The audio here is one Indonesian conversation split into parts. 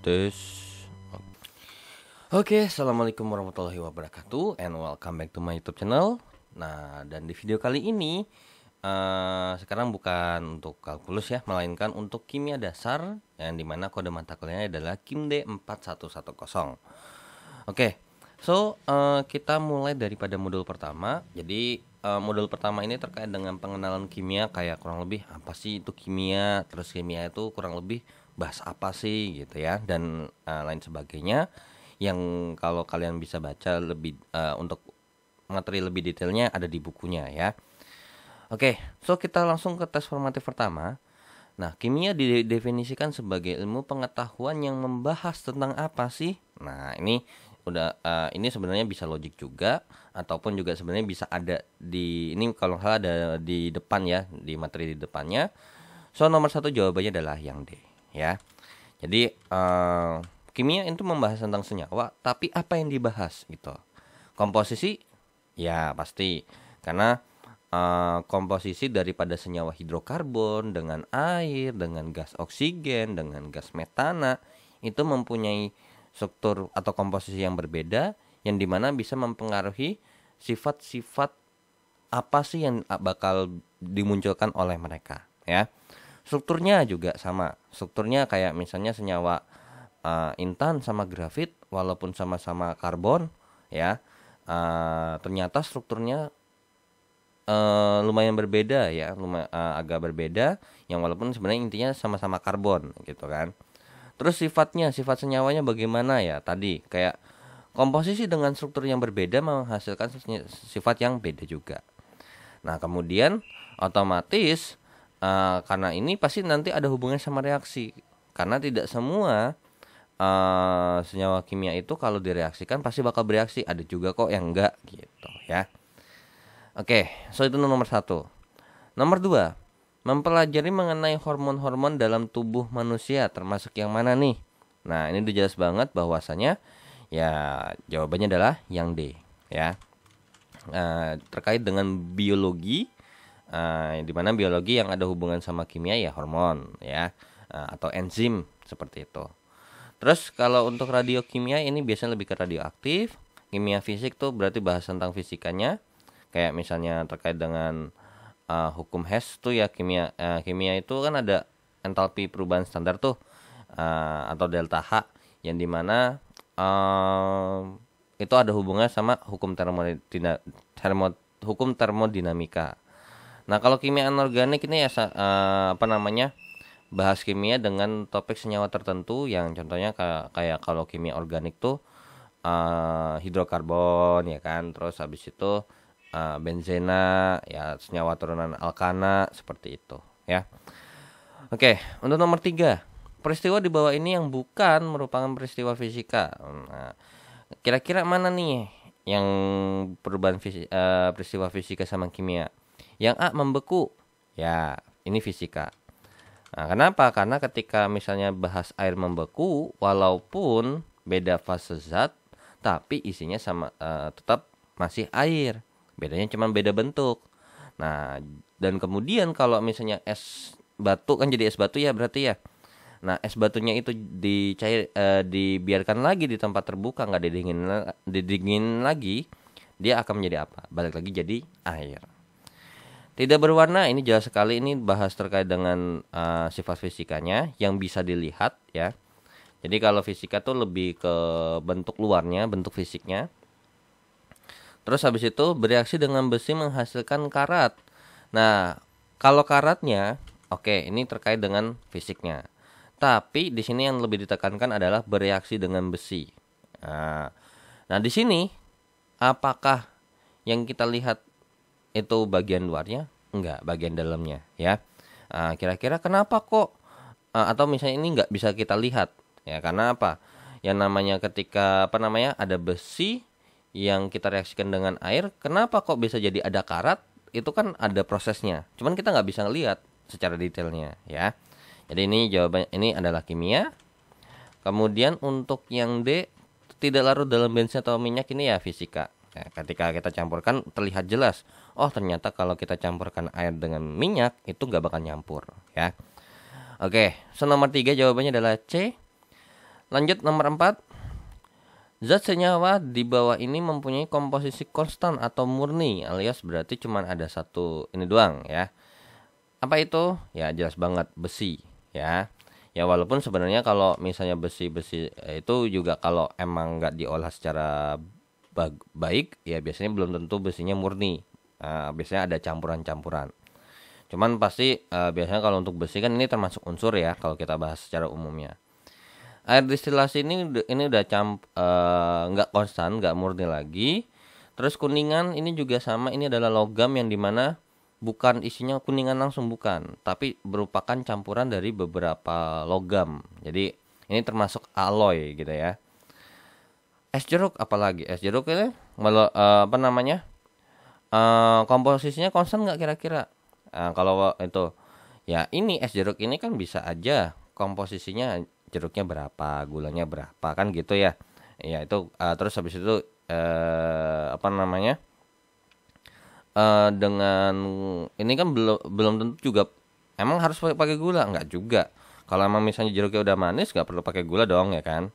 Tes. Oke, assalamualaikum warahmatullahi wabarakatuh, and welcome back to my YouTube channel. Nah, dan di video kali ini sekarang bukan untuk kalkulus ya, melainkan untuk kimia dasar, yang dimana kode mata kuliahnya adalah KIMD 4110. Oke, so kita mulai daripada modul pertama. Jadi modul pertama ini terkait dengan pengenalan kimia, kayak kurang lebih apa sih itu kimia, terus kimia itu kurang lebih bahas apa sih gitu ya, dan lain sebagainya, yang kalau kalian bisa baca lebih untuk materi lebih detailnya ada di bukunya ya. Oke, so kita langsung ke tes formatif pertama. Nah, kimia didefinisikan sebagai ilmu pengetahuan yang membahas tentang apa sih? Nah, ini udah ini sebenarnya bisa logik juga, ataupun juga sebenarnya bisa ada di ini, kalau salah ada di depan ya, di materi di depannya. So nomor 1 jawabannya adalah yang D ya. Jadi kimia itu membahas tentang senyawa, tapi apa yang dibahas gitu? Komposisi ya pasti, karena komposisi daripada senyawa hidrokarbon dengan air, dengan gas oksigen, dengan gas metana, itu mempunyai struktur atau komposisi yang berbeda, yang dimana bisa mempengaruhi sifat-sifat apa sih yang bakal dimunculkan oleh mereka ya. Strukturnya juga sama. Strukturnya kayak misalnya senyawa intan sama grafit, walaupun sama-sama karbon ya, ternyata strukturnya lumayan berbeda ya, agak berbeda, yang walaupun sebenarnya intinya sama-sama karbon gitu kan. Terus sifat senyawanya bagaimana ya, tadi kayak komposisi dengan struktur yang berbeda menghasilkan sifat yang beda juga. Nah, kemudian otomatis karena ini pasti nanti ada hubungannya sama reaksi, karena tidak semua senyawa kimia itu kalau direaksikan pasti bakal bereaksi, ada juga kok yang enggak gitu ya. Oke, so itu nomor 1. Nomor 2, mempelajari mengenai hormon-hormon dalam tubuh manusia, termasuk yang mana nih? Nah, ini udah jelas banget bahwasanya ya jawabannya adalah yang D ya. Terkait dengan biologi, di mana biologi yang ada hubungan sama kimia ya hormon ya, atau enzim seperti itu. Terus kalau untuk radiokimia ini biasanya lebih ke radioaktif. Kimia fisik tuh berarti bahas tentang fisikanya, kayak misalnya terkait dengan hukum Hess tuh ya, kimia itu kan ada entalpi perubahan standar tuh, atau delta H, yang dimana itu ada hubungannya sama hukum termodinamika. Nah, kalau kimia anorganik ini ya bahas kimia dengan topik senyawa tertentu, yang contohnya kayak kalau kimia organik tuh hidrokarbon ya kan, terus habis itu benzena ya, senyawa turunan alkana seperti itu ya. Oke, untuk nomor 3, peristiwa di bawah ini yang bukan merupakan peristiwa fisika. Nah, kira-kira mana nih yang perubahan peristiwa fisika sama kimia? Yang A, membeku. Ya, ini fisika. Nah, kenapa? Karena ketika misalnya bahas air membeku, walaupun beda fase zat, tapi isinya sama, tetap masih air. Bedanya cuma beda bentuk. Nah, dan kemudian kalau misalnya es batu kan jadi es batu ya berarti ya. Nah, es batunya itu dibiarkan lagi di tempat terbuka, nggak didingin lagi, dia akan menjadi apa? Balik lagi jadi air. Tidak berwarna, ini jelas sekali, ini bahas terkait dengan sifat fisikanya yang bisa dilihat ya. Jadi kalau fisika tuh lebih ke bentuk luarnya, bentuk fisiknya. Terus habis itu bereaksi dengan besi menghasilkan karat. Nah, kalau karatnya, oke, ini terkait dengan fisiknya. Tapi di sini yang lebih ditekankan adalah bereaksi dengan besi. Nah, di sini apakah yang kita lihat itu bagian luarnya? Enggak, bagian dalamnya ya. Kira-kira kenapa kok atau misalnya ini nggak bisa kita lihat ya, karena apa? Yang namanya ketika ada besi yang kita reaksikan dengan air, kenapa kok bisa jadi ada karat? Itu kan ada prosesnya, cuman kita nggak bisa ngelihat secara detailnya ya. Jadi ini jawabannya, ini adalah kimia. Kemudian untuk yang D, tidak larut dalam bensin atau minyak, ini ya fisika. Ya, ketika kita campurkan terlihat jelas, oh ternyata kalau kita campurkan air dengan minyak itu nggak bakal nyampur ya. Oke, so nomor 3 jawabannya adalah C. Lanjut nomor 4. Zat senyawa di bawah ini mempunyai komposisi konstan atau murni, alias berarti cuma ada satu ini doang ya. Apa itu? Ya jelas banget, besi ya. Ya walaupun sebenarnya kalau misalnya besi-besi itu juga kalau emang nggak diolah secara baik ya biasanya belum tentu besinya murni. Biasanya ada campuran-campuran. Cuman pasti biasanya kalau untuk besi kan ini termasuk unsur ya kalau kita bahas secara umumnya. Air distilasi ini udah nggak konstan, nggak murni lagi. Terus kuningan ini juga sama, ini adalah logam yang dimana bukan isinya kuningan langsung, bukan, tapi merupakan campuran dari beberapa logam. Jadi ini termasuk alloy gitu ya. Es jeruk apalagi? Es jeruk ini apa namanya? Komposisinya konstan nggak kira-kira? Kalau itu ya ini es jeruk ini kan bisa aja komposisinya jeruknya berapa, gulanya berapa kan gitu ya. Ya itu terus habis itu apa namanya? Dengan ini kan belum tentu juga emang harus pakai gula, nggak juga. Kalau emang misalnya jeruknya udah manis nggak perlu pakai gula dong ya kan.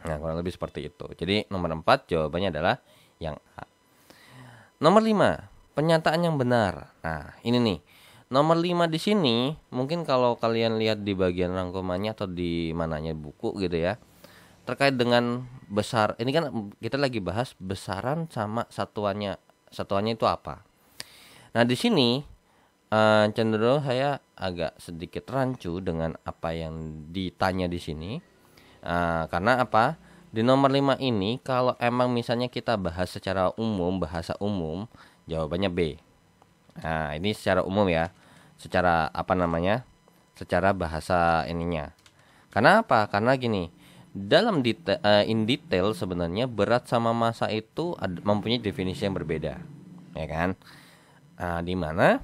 Nah kurang lebih seperti itu. Jadi nomor 4 jawabannya adalah yang A. Nomor 5, pernyataan yang benar. Nah ini nih, nomor 5 di sini mungkin kalau kalian lihat di bagian rangkumannya atau di mananya buku gitu ya, terkait dengan besar, ini kan kita lagi bahas besaran sama satuannya itu apa. Nah di sini cenderung saya agak sedikit rancu dengan apa yang ditanya di sini. Karena apa? Di nomor 5 ini kalau emang misalnya kita bahas secara umum, bahasa umum, jawabannya B. Nah ini secara umum ya, secara apa namanya, secara bahasa ininya. Karena apa? Karena gini, dalam in detail sebenarnya berat sama massa itu mempunyai definisi yang berbeda, ya kan? Di mana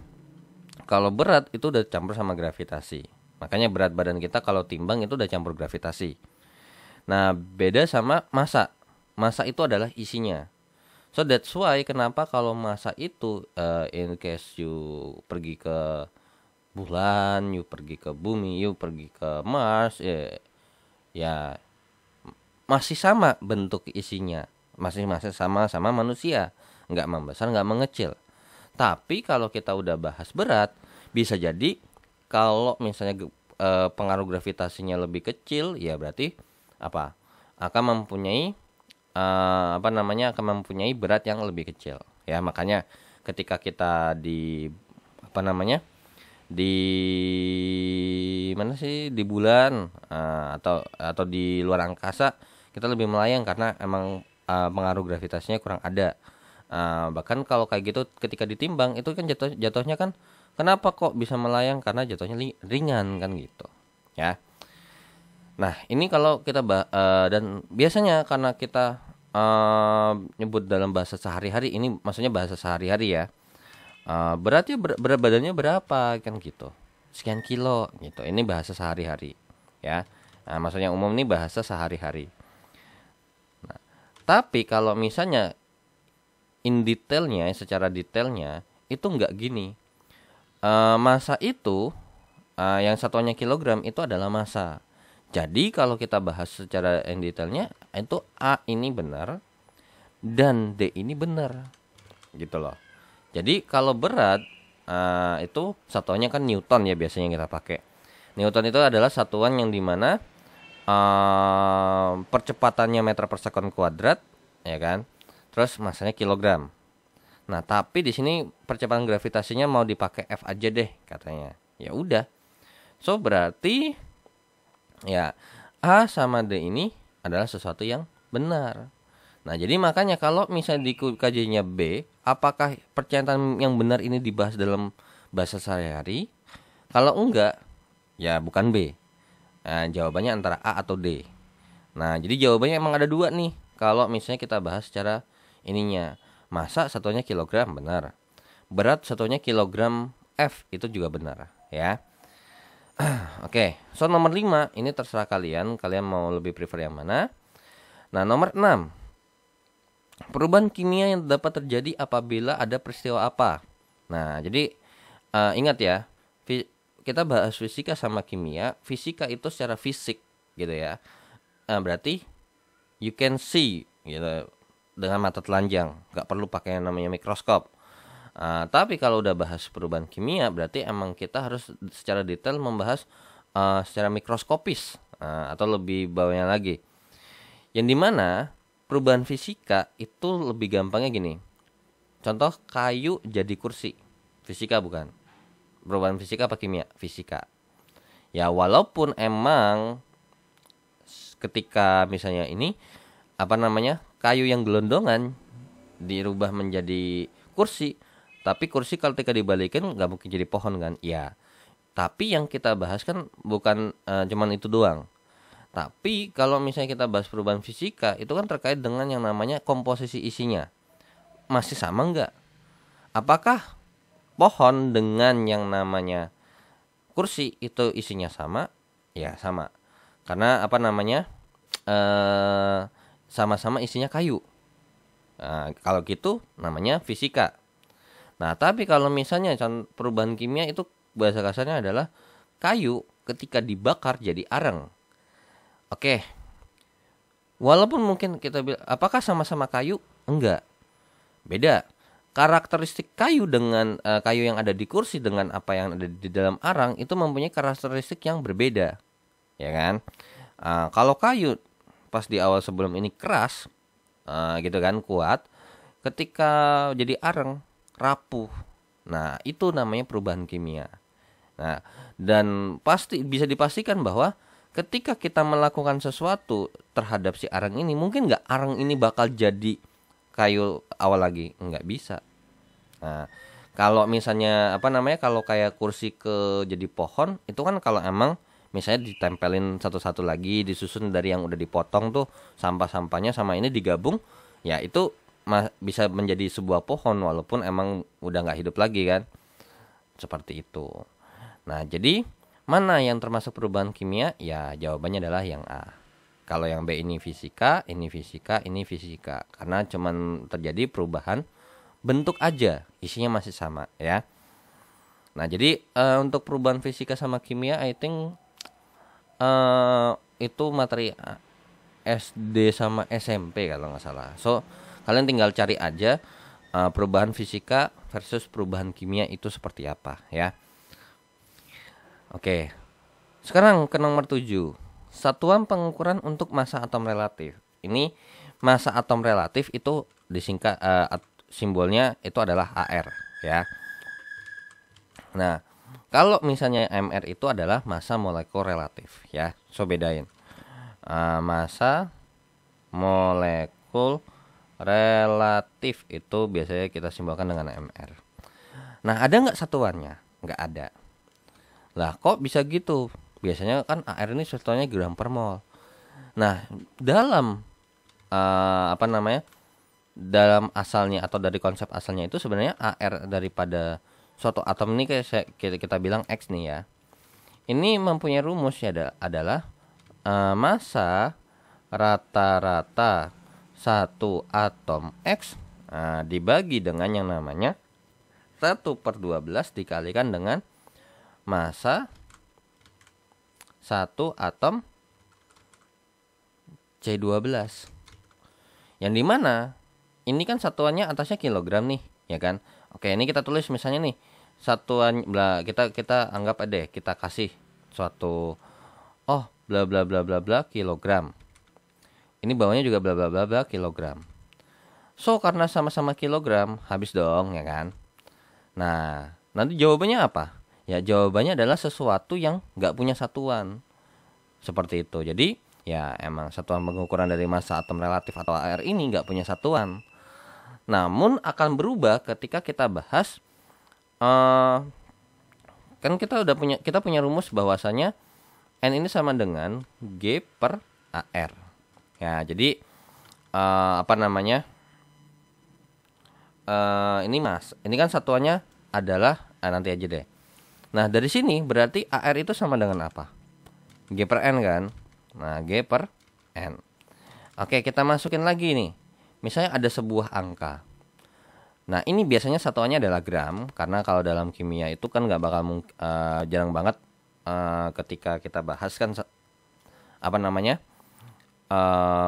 kalau berat itu udah campur sama gravitasi, makanya berat badan kita kalau timbang itu udah campur gravitasi. Nah beda sama massa, massa itu adalah isinya. So that's why kenapa kalau massa itu in case you pergi ke bulan, you pergi ke bumi, you pergi ke Mars, ya masih sama bentuk isinya, masih sama manusia, nggak membesar nggak mengecil. Tapi kalau kita udah bahas berat, bisa jadi kalau misalnya pengaruh gravitasinya lebih kecil, ya berarti apa akan mempunyai apa namanya akan mempunyai berat yang lebih kecil. Ya makanya ketika kita di apa namanya di mana sih di bulan atau di luar angkasa kita lebih melayang karena emang pengaruh gravitasinya kurang ada. Bahkan kalau kayak gitu ketika ditimbang itu kan jatuhnya kan kenapa kok bisa melayang, karena jatuhnya ringan kan gitu ya. Nah ini kalau kita dan biasanya karena kita nyebut dalam bahasa sehari-hari, ini maksudnya bahasa sehari-hari ya, beratnya berat badannya berapa kan gitu, sekian kilo gitu, ini bahasa sehari-hari ya. Nah, maksudnya umum ini bahasa sehari-hari. Tapi kalau misalnya in detailnya, secara detailnya itu nggak gini. Massa itu yang satuannya kilogram itu adalah massa. Jadi kalau kita bahas secara in detailnya itu A ini benar dan D ini benar, gitu loh. Jadi kalau berat itu satuannya kan Newton ya biasanya kita pakai. Newton itu adalah satuan yang dimana percepatannya meter per sekon kuadrat, ya kan? Terus massanya kilogram. Nah, tapi di sini percepatan gravitasinya mau dipakai F aja deh katanya. Ya udah. So berarti ya A sama D ini adalah sesuatu yang benar. Nah, jadi makanya kalau misalnya di KJ-nya B, apakah pernyataan yang benar ini dibahas dalam bahasa sehari-hari? Kalau enggak, ya bukan B. Nah, jawabannya antara A atau D. Nah, jadi jawabannya emang ada dua nih. Kalau misalnya kita bahas secara ininya, massa satunya kilogram, benar. Berat satunya kilogram F, itu juga benar ya. Oke, so nomor 5 ini terserah kalian mau lebih prefer yang mana. Nah, nomor 6. Perubahan kimia yang dapat terjadi apabila ada peristiwa apa. Nah, jadi ingat ya, kita bahas fisika sama kimia, fisika itu secara fisik gitu ya. Berarti you can see gitu dengan mata telanjang, nggak perlu pakai yang namanya mikroskop. Tapi kalau udah bahas perubahan kimia, berarti emang kita harus secara detail membahas secara mikroskopis, atau lebih bawahnya lagi. Yang dimana perubahan fisika itu lebih gampangnya gini. Contoh kayu jadi kursi, fisika bukan? Perubahan fisika apa kimia? Fisika. Ya walaupun emang ketika misalnya ini kayu yang gelondongan dirubah menjadi kursi, tapi kursi kalau ketika dibalikin nggak mungkin jadi pohon kan? Ya. Tapi yang kita bahas kan bukan cuman itu doang. Tapi kalau misalnya kita bahas perubahan fisika, itu kan terkait dengan yang namanya komposisi isinya. Masih sama nggak? Apakah pohon dengan yang namanya kursi itu isinya sama? Ya sama. Karena sama-sama isinya kayu. Nah, kalau gitu namanya fisika. Nah, tapi kalau misalnya perubahan kimia itu bahasa kasarnya adalah kayu ketika dibakar jadi arang. Oke. Walaupun mungkin kita bilang apakah sama-sama kayu? Enggak. Beda. Karakteristik kayu dengan kayu yang ada di kursi dengan apa yang ada di dalam arang itu mempunyai karakteristik yang berbeda, ya kan? Kalau kayu pas di awal sebelum ini keras, gitu kan, kuat, ketika jadi arang rapuh. Nah itu namanya perubahan kimia. Nah dan pasti bisa dipastikan bahwa ketika kita melakukan sesuatu terhadap si arang ini, mungkin nggak arang ini bakal jadi kayu awal lagi, nggak bisa. Nah, kalau misalnya kalau kayak kursi jadi pohon, itu kan kalau emang misalnya ditempelin satu-satu lagi, disusun dari yang udah dipotong tuh sampah-sampahnya sama ini digabung, ya itu bisa menjadi sebuah pohon walaupun emang udah nggak hidup lagi kan, seperti itu. Nah, jadi mana yang termasuk perubahan kimia? Ya jawabannya adalah yang A. Kalau yang B ini fisika, ini fisika, ini fisika, karena cuman terjadi perubahan bentuk aja, isinya masih sama ya. Nah jadi untuk perubahan fisika sama kimia, I think itu materi SD sama SMP kalau nggak salah. So kalian tinggal cari aja perubahan fisika versus perubahan kimia itu seperti apa ya. Oke, sekarang ke nomor 7. Satuan pengukuran untuk massa atom relatif. Ini massa atom relatif itu disingkat simbolnya itu adalah AR ya. Nah, kalau misalnya MR itu adalah massa molekul relatif ya. So bedain. Massa molekul relatif itu biasanya kita simbolkan dengan MR. Nah, ada nggak satuannya? Nggak ada. Lah, kok bisa gitu? Biasanya kan AR ini satuannya gram per mol. Nah, dalam dalam asalnya atau dari konsep asalnya itu sebenarnya AR daripada suatu atom ini kayak kita bilang X nih ya. Ini mempunyai rumus ya adalah massa rata-rata satu atom X dibagi dengan yang namanya 1/12 dikalikan dengan massa satu atom C12. Yang dimana ini kan satuannya atasnya kilogram nih, ya kan? Oke, ini kita tulis misalnya nih satuan kita anggap deh kita kasih suatu bla bla bla bla bla kilogram. Ini bawahnya juga bla bla bla bla kilogram. So karena sama-sama kilogram habis dong, ya kan? Nah, nanti jawabannya apa? Ya jawabannya adalah sesuatu yang nggak punya satuan. Seperti itu. Jadi ya emang satuan pengukuran dari massa atom relatif atau AR ini nggak punya satuan. Namun akan berubah ketika kita bahas kan kita punya rumus bahwasanya N ini sama dengan G per AR. Ya, jadi ini kan satuannya adalah nanti aja deh. Nah, dari sini berarti AR itu sama dengan apa? G per N kan? Nah, G per N. Oke, kita masukin lagi nih. Misalnya ada sebuah angka. Nah, ini biasanya satuannya adalah gram, karena kalau dalam kimia itu kan nggak bakal jarang banget ketika kita bahas kan apa namanya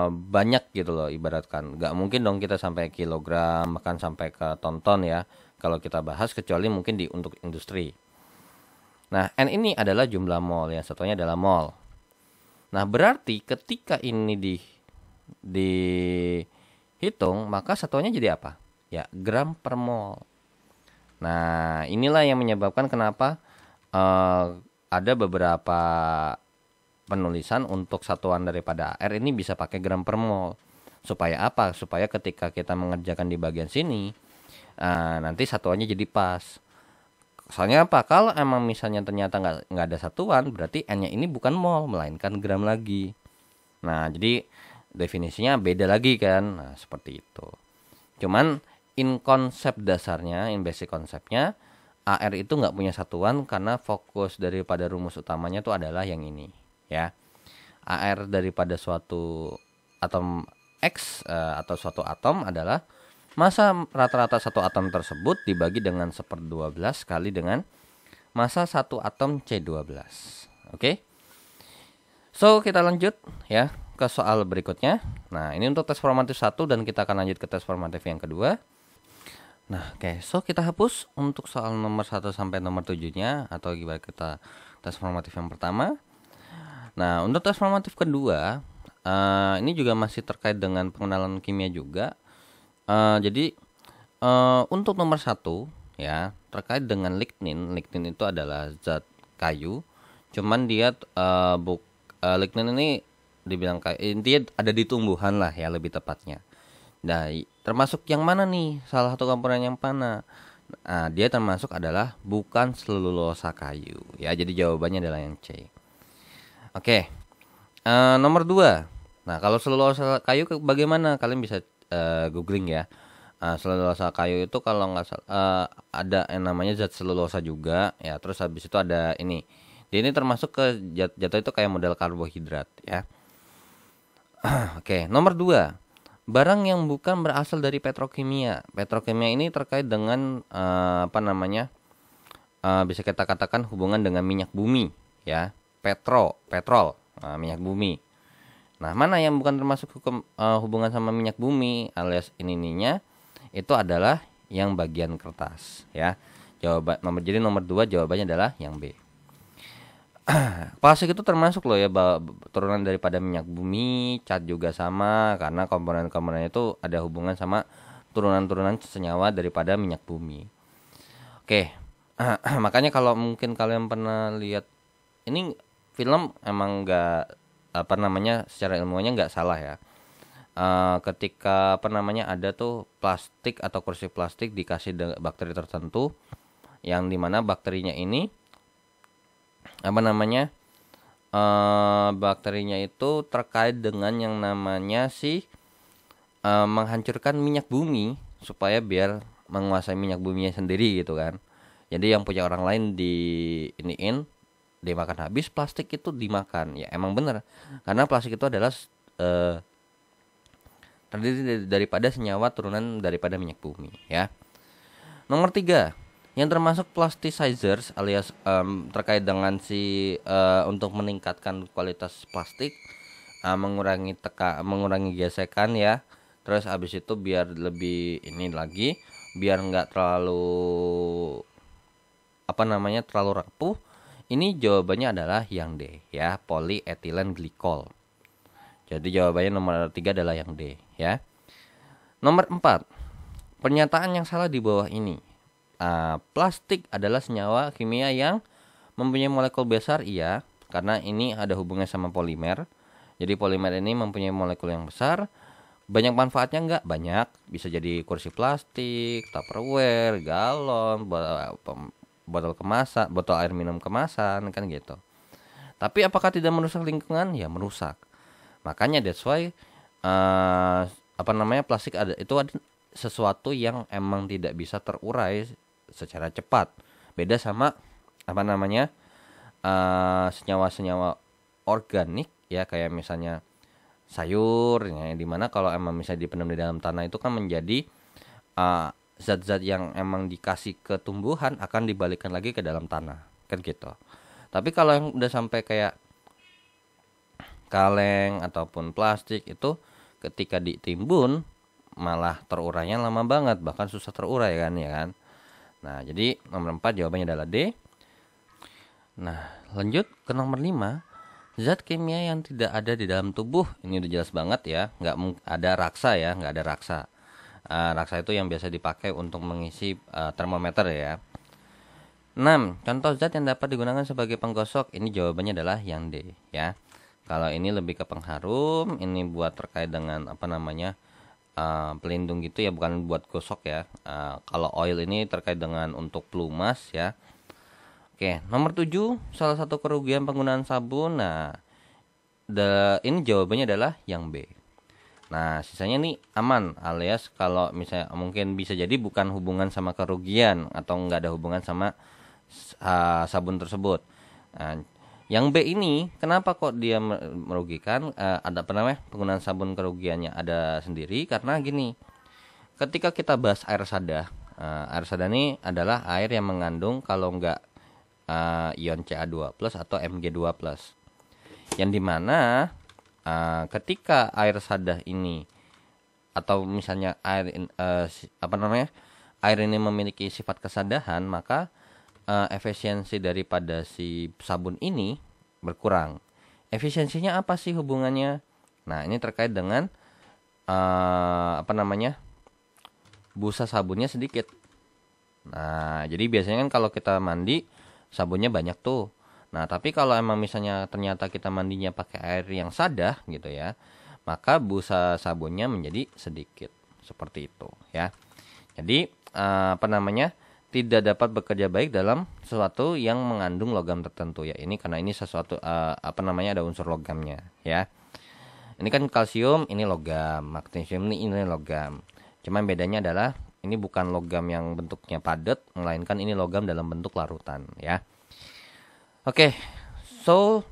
banyak gitu loh, ibaratkan nggak mungkin dong kita sampai kilogram bahkan sampai ke ton-ton ya kalau kita bahas, kecuali mungkin untuk industri. Nah, N ini adalah jumlah mol, yang satunya adalah mol. Nah, berarti ketika ini dihitung, maka satuannya jadi apa? Ya, gram per mol. Nah, inilah yang menyebabkan kenapa ada beberapa penulisan untuk satuan daripada AR ini bisa pakai gram per mol. Supaya apa? Supaya ketika kita mengerjakan di bagian sini, nanti satuannya jadi pas. Soalnya apa? Kalau emang misalnya ternyata nggak ada satuan, berarti N-nya ini bukan mol, melainkan gram lagi. Nah, jadi definisinya beda lagi kan. Nah, seperti itu. Cuman in konsep dasarnya, in basic konsepnya, AR itu nggak punya satuan karena fokus daripada rumus utamanya itu adalah yang ini, ya. AR daripada suatu atom X atau suatu atom adalah massa rata-rata satu atom tersebut dibagi dengan 1/12 kali dengan massa satu atom C12. Oke. So, kita lanjut ya ke soal berikutnya. Nah, ini untuk tes formatif 1 dan kita akan lanjut ke tes formatif yang kedua. Nah, oke. So, kita hapus untuk soal nomor 1 sampai nomor 7-nya, atau gimana kita tes formatif yang pertama. Nah, untuk tes formatif kedua, ini juga masih terkait dengan pengenalan kimia juga. Jadi untuk nomor 1 ya, terkait dengan lignin. Lignin itu adalah zat kayu. Cuman dia lignin ini dibilang kayak intinya ada di tumbuhan lah ya, lebih tepatnya. Nah, termasuk yang mana nih? Salah satu komponen yang mana? Nah, dia termasuk adalah bukan selulosa kayu. Ya, jadi jawabannya adalah yang C. Oke. Nomor 2. Nah, kalau selulosa kayu bagaimana? Kalian bisa googling ya. Selulosa kayu itu kalau nggak salah ada yang namanya zat selulosa juga ya. Terus habis itu ada ini. Dia ini termasuk ke jatuh itu kayak model karbohidrat ya. Oke, nomor 2. Barang yang bukan berasal dari petrokimia. Petrokimia ini terkait dengan bisa kita katakan hubungan dengan minyak bumi ya. Petrol, minyak bumi. Nah, mana yang bukan termasuk hubungan sama minyak bumi alias ininya itu adalah yang bagian kertas ya. Jadi nomor 2 jawabannya adalah yang B. Plastik itu termasuk loh ya turunan daripada minyak bumi, cat juga sama karena komponen-komponen itu ada hubungan sama turunan-turunan senyawa daripada minyak bumi. Oke. Makanya kalau mungkin kalian pernah lihat ini film, emang nggak secara ilmunya nggak salah ya. Ketika ada tuh plastik atau kursi plastik dikasih bakteri tertentu, yang dimana bakterinya ini bakterinya itu terkait dengan yang namanya menghancurkan minyak bumi supaya biar menguasai minyak buminya sendiri gitu kan. Jadi yang punya orang lain dimakan habis, plastik itu dimakan. Ya emang bener, karena plastik itu adalah terdiri daripada senyawa turunan daripada minyak bumi ya. Nomor 3, yang termasuk plasticizers alias terkait dengan untuk meningkatkan kualitas plastik, mengurangi gesekan ya. Terus habis itu biar lebih biar nggak terlalu terlalu rapuh. Ini jawabannya adalah yang D ya, polyethylene glycol. Jadi jawabannya nomor 3 adalah yang D ya. Nomor 4, pernyataan yang salah di bawah ini. Plastik adalah senyawa kimia yang mempunyai molekul besar, iya, karena ini ada hubungannya sama polimer. Jadi polimer ini mempunyai molekul yang besar. Banyak manfaatnya nggak? Banyak. Bisa jadi kursi plastik, tupperware, galon, botol kemasan, botol air minum kemasan, kan gitu. Tapi apakah tidak merusak lingkungan? Ya merusak. Makanya that's why plastik ada sesuatu yang emang tidak bisa terurai secara cepat. Beda sama senyawa-senyawa organik ya, kayak misalnya sayur ya, dimana kalau emang misalnya dipendam di dalam tanah itu kan menjadi zat-zat yang emang dikasih ke tumbuhan akan dibalikkan lagi ke dalam tanah, kan gitu. Tapi kalau yang udah sampai kayak kaleng ataupun plastik itu ketika ditimbun malah terurainya lama banget, bahkan susah terurai kan ya kan. Nah, jadi nomor 4 jawabannya adalah D. Nah, lanjut ke nomor 5. Zat kimia yang tidak ada di dalam tubuh. Ini udah jelas banget ya, nggak ada raksa ya, nggak ada raksa. Raksa itu yang biasa dipakai untuk mengisi termometer ya. 6. Contoh zat yang dapat digunakan sebagai penggosok. Ini jawabannya adalah yang D ya. Kalau ini lebih ke pengharum, ini buat terkait dengan apa namanya pelindung gitu ya, bukan buat gosok ya. Kalau oil ini terkait dengan untuk pelumas ya. Oke, nomor 7, salah satu kerugian penggunaan sabun. Nah, ini jawabannya adalah yang B. Nah, sisanya nih aman, alias kalau misalnya mungkin bisa jadi bukan hubungan sama kerugian atau nggak ada hubungan sama sabun tersebut. Nah, yang B ini kenapa kok dia merugikan? Ada apa namanya, penggunaan sabun kerugiannya ada sendiri karena gini. Ketika kita bahas air sada ini adalah air yang mengandung kalau enggak ion Ca2+ atau Mg2+. Yang dimana ketika air sada ini atau misalnya air ini memiliki sifat kesadahan, maka efisiensi daripada si sabun ini berkurang. Efisiensinya apa sih hubungannya? Nah, ini terkait dengan busa sabunnya sedikit. Nah, jadi biasanya kan kalau kita mandi sabunnya banyak tuh. Nah, tapi kalau emang misalnya ternyata kita mandinya pakai air yang sada gitu ya, maka busa sabunnya menjadi sedikit. Seperti itu ya. Jadi tidak dapat bekerja baik dalam sesuatu yang mengandung logam tertentu ya. Ini karena ini sesuatu ada unsur logamnya ya. Ini kan kalsium, ini logam, magnesium ini logam. Cuman bedanya adalah ini bukan logam yang bentuknya padat, melainkan ini logam dalam bentuk larutan ya. Oke. So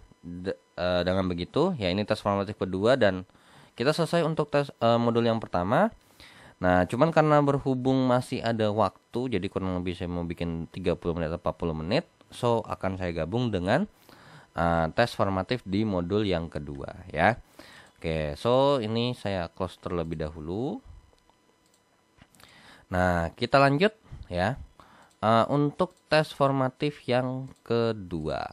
dengan begitu ya, ini tes formatif kedua dan kita selesai untuk tes modul yang pertama. Nah, cuman karena berhubung masih ada waktu, jadi kurang lebih saya mau bikin 30 menit atau 40 menit, so akan saya gabung dengan tes formatif di modul yang kedua ya. Oke, so ini saya close terlebih dahulu. Nah, kita lanjut ya untuk tes formatif yang kedua.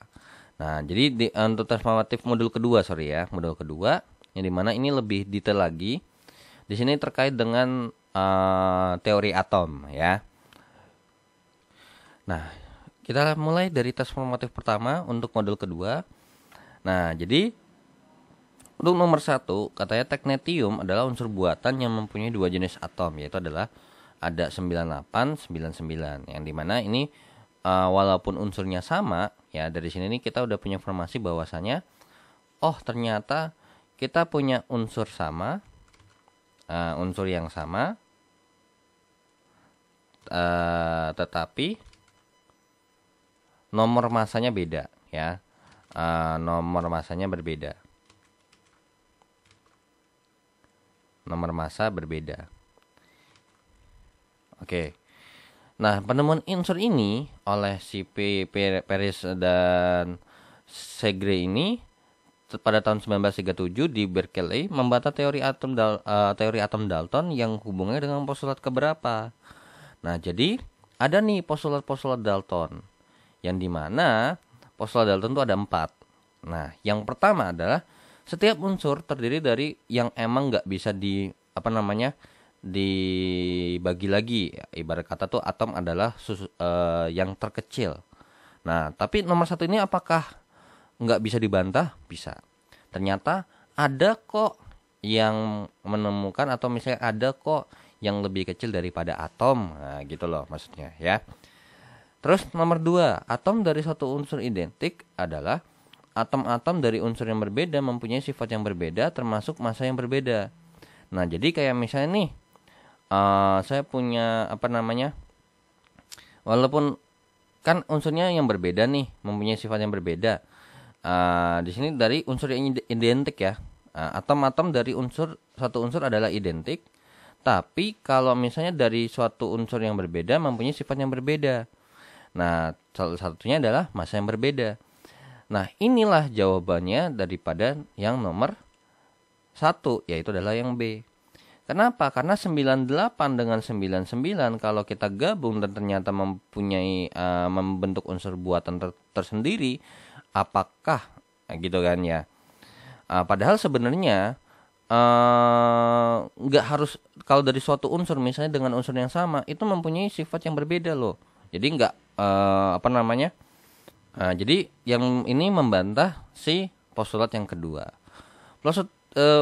Nah, jadi untuk tes formatif modul kedua, modul kedua, yang dimana ini lebih detail lagi. Di sini terkait dengan teori atom ya. Nah, kita mulai dari tes formatif pertama untuk modul kedua. Nah, jadi untuk nomor 1 katanya teknetium adalah unsur buatan yang mempunyai 2 jenis atom, yaitu adalah ada 98, 99. Yang dimana ini walaupun unsurnya sama ya, dari sini nih kita udah punya informasi bahwasanya ternyata kita punya unsur sama. Unsur yang sama tetapi nomor masanya beda ya. Nomor masanya berbeda. Nomor massa berbeda. Oke. Nah, penemuan unsur ini oleh si Paris dan Segre ini pada tahun 1937 di Berkeley membantah teori atom Dalton yang hubungannya dengan postulat keberapa. Nah, jadi ada nih postulat-postulat Dalton, yang dimana postulat Dalton itu ada 4. Nah, yang pertama adalah setiap unsur terdiri dari yang emang nggak bisa dibagi lagi. Ibarat kata tuh atom adalah yang terkecil. Nah, tapi nomor 1 ini apakah nggak bisa dibantah? Bisa. Ternyata ada kok yang menemukan atau misalnya ada kok yang lebih kecil daripada atom. Nah, gitu loh maksudnya ya. Terus nomor 2, atom dari satu unsur identik adalah atom-atom dari unsur yang berbeda mempunyai sifat yang berbeda termasuk massa yang berbeda. Nah, jadi kayak misalnya nih saya punya walaupun kan unsurnya yang berbeda nih, mempunyai sifat yang berbeda. Di sini dari unsur yang identik ya. Atom-atom dari satu unsur adalah identik, Tapi kalau misalnya dari suatu unsur yang berbeda mempunyai sifat yang berbeda. Nah, salah satunya adalah massa yang berbeda. Nah, inilah jawabannya daripada yang nomor 1, yaitu adalah yang B. Kenapa? Karena 98 dengan 99 kalau kita gabung dan ternyata mempunyai membentuk unsur buatan tersendiri, apakah gitu kan ya? Padahal sebenarnya nggak harus, kalau dari suatu unsur misalnya dengan unsur yang sama itu mempunyai sifat yang berbeda loh. Jadi nggak jadi yang ini membantah si postulat yang kedua.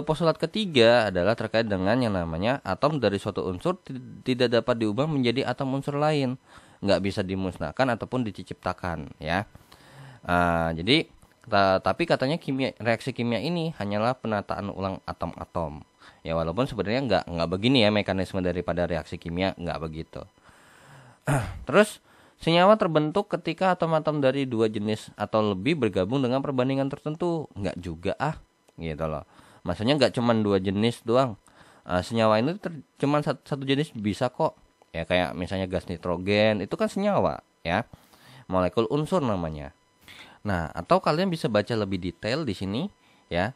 Postulat ketiga adalah terkait dengan yang namanya atom dari suatu unsur tidak dapat diubah menjadi atom unsur lain, nggak bisa dimusnahkan ataupun diciptakan ya. Jadi tapi katanya reaksi kimia ini hanyalah penataan ulang atom-atom. Ya walaupun sebenarnya nggak begini ya mekanisme daripada reaksi kimia, nggak begitu. Terus senyawa terbentuk ketika atom-atom dari dua jenis atau lebih bergabung dengan perbandingan tertentu, nggak juga gitu loh. Maksudnya nggak cuma dua jenis doang. Senyawa ini cuma satu jenis bisa kok. Ya kayak misalnya gas nitrogen itu kan senyawa ya, molekul unsur namanya. Nah, atau kalian bisa baca lebih detail di sini ya,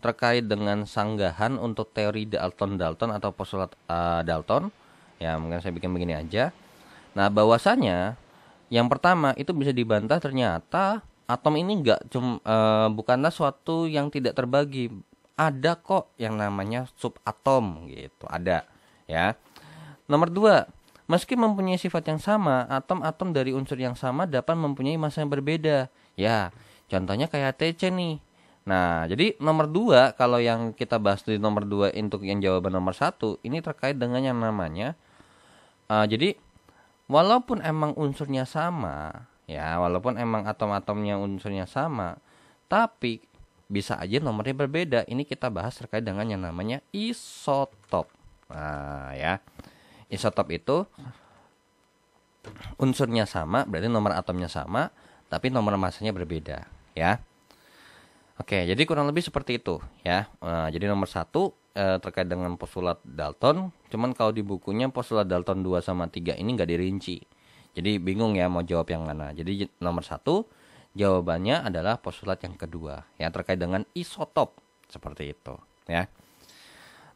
terkait dengan sanggahan untuk teori Dalton atau postulat Dalton. Ya, mungkin saya bikin begini aja. Nah, bahwasanya yang pertama itu bisa dibantah, ternyata atom ini bukanlah suatu yang tidak terbagi. Ada kok yang namanya subatom gitu, ada ya. Nomor 2, meski mempunyai sifat yang sama, atom-atom dari unsur yang sama dapat mempunyai massa yang berbeda. Ya, contohnya kayak TC nih. Nah, jadi nomor 2, kalau yang kita bahas di nomor 2 untuk yang jawaban nomor 1, ini terkait dengan yang namanya jadi walaupun emang unsurnya sama, ya, walaupun emang atom-atomnya unsurnya sama, tapi bisa aja nomornya berbeda. Ini kita bahas terkait dengan yang namanya isotop. Nah, ya. Isotop itu unsurnya sama, berarti nomor atomnya sama, tapi nomor massanya berbeda, ya. Oke, jadi kurang lebih seperti itu, ya. Jadi nomor 1 terkait dengan postulat Dalton, cuman kalau di bukunya postulat Dalton 2 sama 3 ini nggak dirinci. Jadi bingung ya mau jawab yang mana. Jadi nomor 1 jawabannya adalah postulat yang kedua, yang terkait dengan isotop, seperti itu, ya.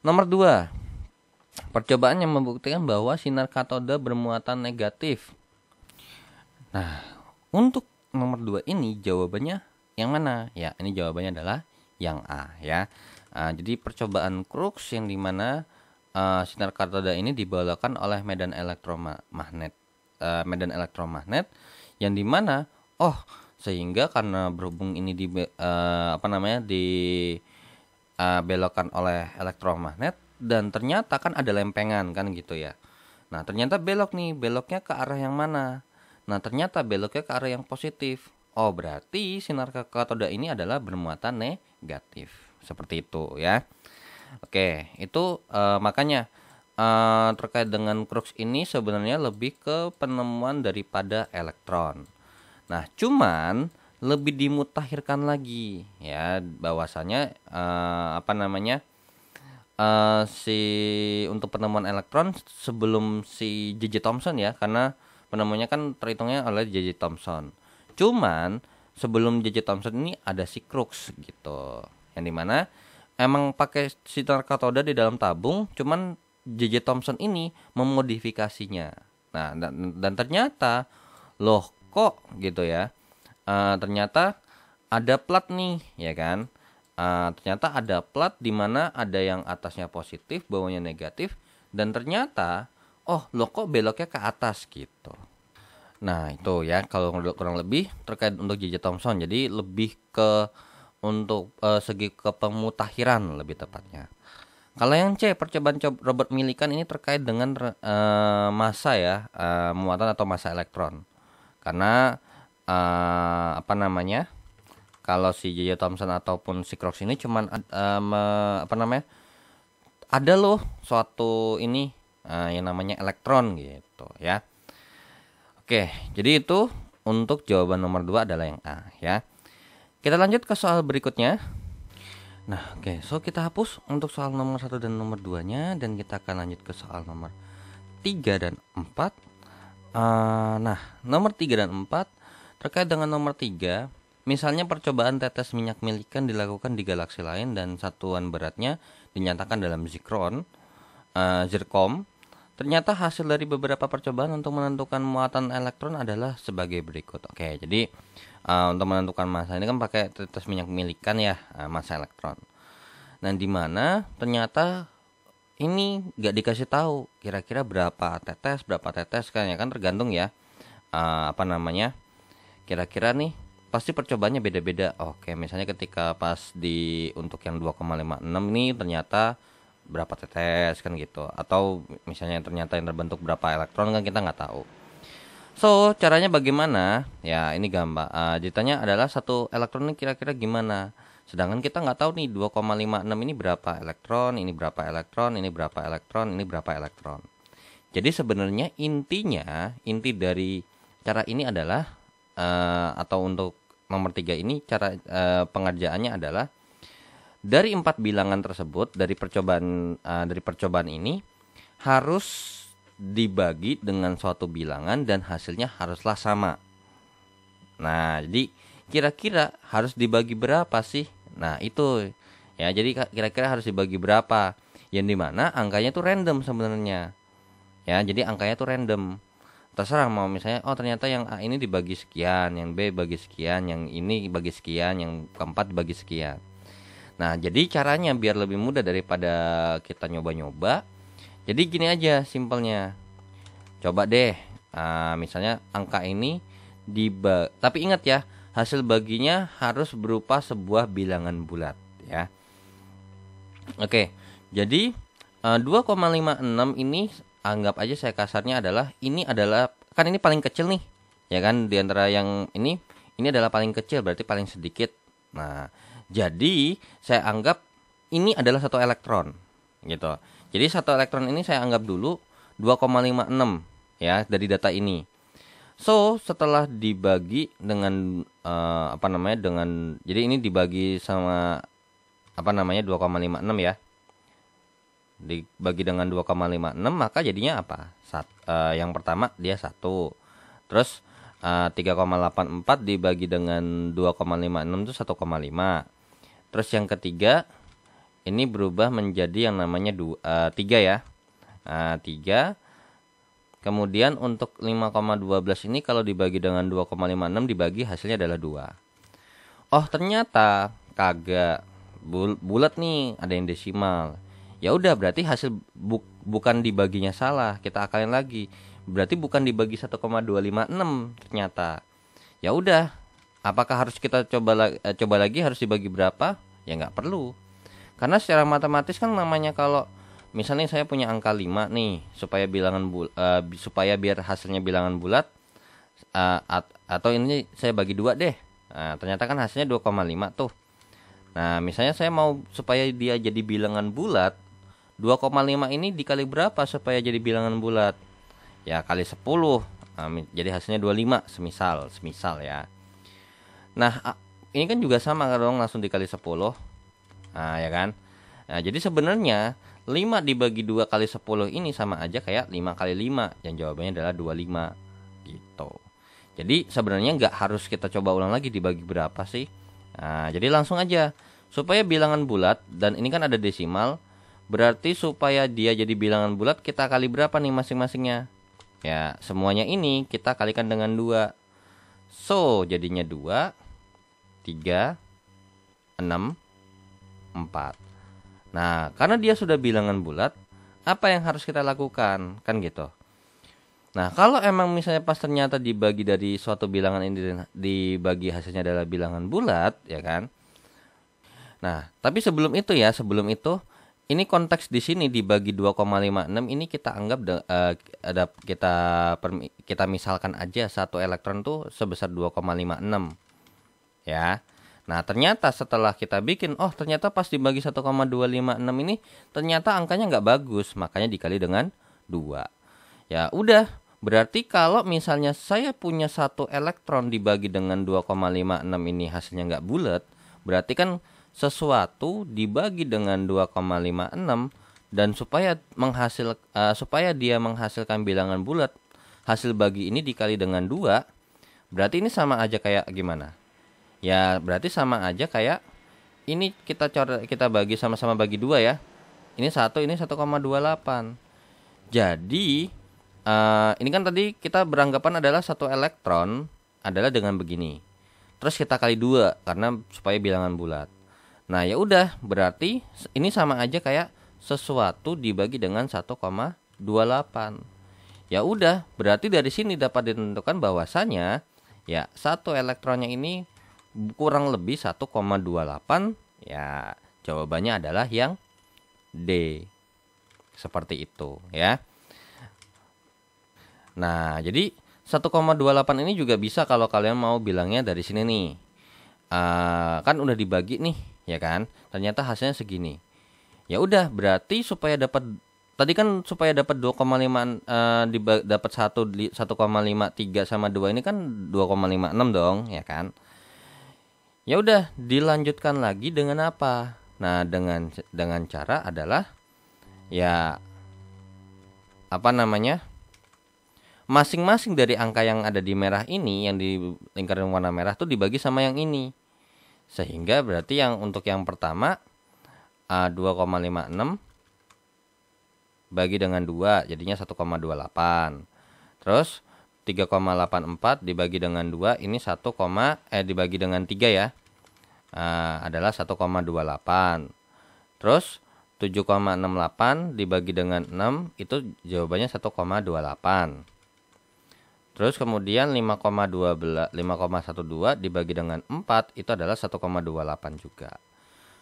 Nomor 2, percobaan yang membuktikan bahwa sinar katoda bermuatan negatif. Nah, untuk nomor 2 ini jawabannya yang mana? Ya, ini jawabannya adalah yang A, ya. Jadi percobaan Crookes yang dimana sinar katoda ini dibalakan oleh medan elektromagnet, yang dimana sehingga karena berhubung ini dibelokkan oleh elektromagnet, dan ternyata kan ada lempengan kan gitu ya. Nah, ternyata beloknya ke arah yang mana? Nah, ternyata beloknya ke arah yang positif. Oh, berarti sinar katoda ini adalah bermuatan negatif. Seperti itu ya. Oke, itu makanya terkait dengan Crookes ini sebenarnya lebih ke penemuan daripada elektron. Nah, cuman lebih dimutakhirkan lagi ya, bahwasanya untuk penemuan elektron sebelum si J.J. Thomson ya, karena penemuannya kan terhitungnya oleh J.J. Thomson. Cuman sebelum J.J. Thomson ini ada si Crookes gitu, yang dimana emang pakai sinar katoda di dalam tabung, cuman J.J. Thomson ini memodifikasinya. Nah, dan ternyata loh kok gitu ya, ternyata ada plat nih ya kan. Ternyata ada plat di mana ada yang atasnya positif, bawahnya negatif, dan ternyata loh kok beloknya ke atas gitu. Nah, itu ya kalau kurang lebih terkait untuk J.J. Thomson. Jadi lebih ke untuk segi kepemutakhiran lebih tepatnya. Kalau yang C, percobaan Robert Millikan ini terkait dengan massa ya, muatan atau massa elektron. Karena kalau si J.J. Thomson ataupun si Crookes ini cuman ada loh suatu ini yang namanya elektron gitu ya. Oke, jadi itu untuk jawaban nomor 2 adalah yang A ya. Kita lanjut ke soal berikutnya. Nah, oke. So, kita hapus untuk soal nomor 1 dan nomor 2-nya dan kita akan lanjut ke soal nomor 3 dan 4. Nah, nomor 3 dan 4 terkait dengan nomor 3, misalnya percobaan tetes minyak milikan dilakukan di galaksi lain dan satuan beratnya dinyatakan dalam zircon. Ternyata hasil dari beberapa percobaan untuk menentukan muatan elektron adalah sebagai berikut. Oke, jadi untuk menentukan massa ini kan pakai tetes minyak milikan ya, massa elektron. Nah, di mana ternyata ini nggak dikasih tahu kira-kira berapa tetes kan ya, kan tergantung ya, kira-kira nih pasti percobaannya beda-beda. Oke, misalnya ketika pas untuk yang 2,56 nih ternyata berapa tetes kan gitu, atau misalnya ternyata yang terbentuk berapa elektron kan kita nggak tahu. So, caranya bagaimana? Ya, ini gampang. Ditanya adalah satu elektron ini kira-kira gimana. Sedangkan kita nggak tahu nih 2,56 ini berapa elektron, ini berapa elektron, ini berapa elektron, ini berapa elektron. Jadi sebenarnya inti dari cara ini adalah atau untuk nomor 3 ini cara pengerjaannya adalah dari 4 bilangan tersebut dari percobaan ini harus dibagi dengan suatu bilangan dan hasilnya haruslah sama. Nah, jadi kira-kira harus dibagi berapa sih? Nah, itu ya, jadi kira-kira harus dibagi berapa? Yang dimana angkanya itu random sebenarnya. Ya, jadi angkanya itu random. Terserah mau misalnya ternyata yang A ini dibagi sekian, yang B bagi sekian, yang ini bagi sekian, yang keempat bagi sekian. Nah, jadi caranya biar lebih mudah daripada kita nyoba-nyoba, jadi gini aja simpelnya. Coba deh, misalnya angka ini tapi ingat ya, hasil baginya harus berupa sebuah bilangan bulat ya. Oke, jadi 2,56 ini anggap aja saya kasarnya adalah kan ini paling kecil nih, ya kan, di antara yang ini adalah paling kecil, berarti paling sedikit. Nah, jadi saya anggap ini adalah satu elektron gitu. Jadi satu elektron ini saya anggap dulu 2,56 ya dari data ini. So, setelah dibagi dengan jadi ini dibagi sama 2,56 ya. Dibagi dengan 2,56 maka jadinya apa? Yang pertama dia 1. Terus 3,84 dibagi dengan 2,56 itu 1,5. Terus yang ketiga ini berubah menjadi yang namanya 3 ya. 3. Kemudian untuk 5,12 ini kalau dibagi dengan 2,56 dibagi hasilnya adalah 2. Oh, ternyata kagak bulat nih, ada yang desimal. Ya udah, berarti hasil bukan dibaginya salah, kita akalin lagi. Berarti bukan dibagi 1,256 ternyata. Ya udah, apakah harus kita coba lagi harus dibagi berapa? Ya nggak perlu. Karena secara matematis kan namanya kalau misalnya saya punya angka 5 nih, supaya supaya biar hasilnya bilangan bulat, atau ini saya bagi 2 deh. Nah, ternyata kan hasilnya 2,5 tuh. Nah, misalnya saya mau supaya dia jadi bilangan bulat, 2,5 ini dikali berapa supaya jadi bilangan bulat? Ya kali 10. Nah, jadi hasilnya 25 semisal ya. Nah, ini kan juga sama kan dong, langsung dikali 10. Nah, ya kan? Nah, jadi sebenarnya 5 dibagi 2 kali 10 ini sama aja kayak 5 kali 5, yang jawabannya adalah 25 gitu. Jadi sebenarnya nggak harus kita coba ulang lagi dibagi berapa sih. Nah, jadi langsung aja. Supaya bilangan bulat, dan ini kan ada desimal, berarti supaya dia jadi bilangan bulat kita kali berapa nih masing-masingnya? Ya, semuanya ini kita kalikan dengan 2. So, jadinya 2, 3, 6, 4. Nah, karena dia sudah bilangan bulat, apa yang harus kita lakukan? Kan gitu. Nah, kalau emang misalnya pas ternyata dibagi dari suatu bilangan ini dibagi hasilnya adalah bilangan bulat, ya kan? Nah, tapi sebelum itu ini konteks di sini dibagi 2,56 ini kita anggap kita misalkan aja satu elektron tuh sebesar 2,56 ya. Nah, ternyata setelah kita bikin, ternyata pas dibagi 1,256 ini ternyata angkanya nggak bagus, makanya dikali dengan 2. Ya udah, berarti kalau misalnya saya punya satu elektron dibagi dengan 2,56 ini hasilnya nggak bulat, berarti kan sesuatu dibagi dengan 2,56 dan supaya dia menghasilkan bilangan bulat, hasil bagi ini dikali dengan 2, berarti ini sama aja kayak gimana? Ya, berarti sama aja kayak ini kita bagi sama-sama bagi 2 ya. Ini 1,28. Jadi ini kan tadi kita beranggapan adalah satu elektron adalah dengan begini. Terus kita kali 2 karena supaya bilangan bulat. Nah, ya udah, berarti ini sama aja kayak sesuatu dibagi dengan 1,28. Ya udah, berarti dari sini dapat ditentukan bahwasanya ya satu elektronnya ini kurang lebih 1,28. Ya, jawabannya adalah yang D. Seperti itu ya. Nah, jadi 1,28 ini juga bisa kalau kalian mau bilangnya dari sini nih. Kan udah dibagi nih, ya kan? Ternyata hasilnya segini. Ya udah, berarti supaya dapat tadi kan supaya dapat 2,5 dapat 1,53 sama 2 ini kan 2,56 dong, ya kan? Ya udah, dilanjutkan lagi dengan apa? Nah, dengan cara adalah ya apa namanya? Masing-masing dari angka yang ada di merah ini, yang di lingkaran warna merah tuh dibagi sama yang ini. Sehingga berarti yang untuk yang pertama 2,56 bagi dengan 2 jadinya 1,28. Terus 3,84 dibagi dengan 2 ini dibagi dengan 3 ya. Adalah 1,28. Terus 7,68 dibagi dengan 6 itu jawabannya 1,28. Terus kemudian 5,12 5,12 dibagi dengan 4 itu adalah 1,28 juga.